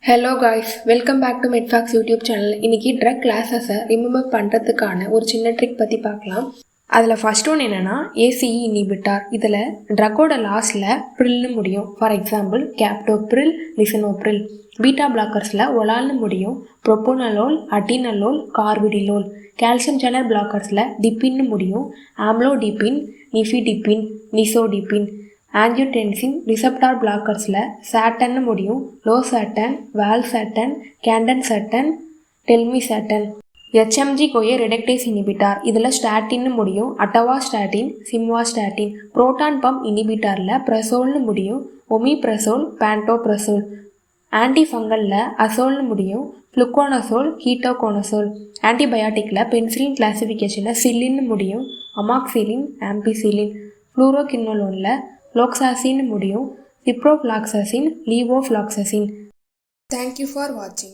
Hello guys, welcome back to Medfacts YouTube channel. இன்றைக்கி drug கிளாஸஸை remove பண்ணுறதுக்கான ஒரு சின்ன ட்ரிக் பற்றி பார்க்கலாம். அதில் ஃபஸ்ட் ஒன்று என்னென்னா ஏசிஇ இனிபிட்டார். இதில் ட்ரக்கோட லாஸ்ட்டில் ப்ரில்னு முடியும். For example captopril, lisinopril. Beta பிளாக்கர்ஸில் ஒலால்னு முடியும். ப்ரொபோனலோல், அட்டினலோல், கார்பிடிலோல். கால்சியம் சேனல் பிளாக்கர்ஸில் டிப்பின்னு முடியும். ஆம்லோடிப்பின், நிஃபிடிப்பின், நிசோடிப்பின். ஆங்கியோடென்சின் ரிசப்டார் பிளாக்கர்ஸில் சாட்டன்னு முடியும். லோசாட்டன், வால்சாட்டன், கேண்டன்சாட்டன், டெல்மிசாட்டன். HMG கோயே reductase இனிபிட்டார். இதில் ஸ்டாட்டின்னு முடியும். அட்டவாஸ்டாட்டின், சிம்வாஸ்டாட்டின். புரோட்டான் பம்ப் இனிபிட்டாரில் ப்ரெசோல்னு முடியும். ஒமிப்ரெசோல், பேண்டோப்ரெசோல். ஆன்டிஃபங்கலில் அசோல்னு முடியும். ஃப்ளுக்கோனசோல், கீட்டோகோனசோல். ஆன்டிபயாட்டிக்கில் பென்சிலின் கிளாசிஃபிகேஷனில் சில்லின்னு முடியும். Amoxicillin, ampicillin. ஃப்ளூரோகினோலோனில் ஃப்ளோக்சாசின்னு முடியும். சிப்ரோஃப்ளாக்சசின், லீவோஃப்ளாக்சசின். Thank you for watching.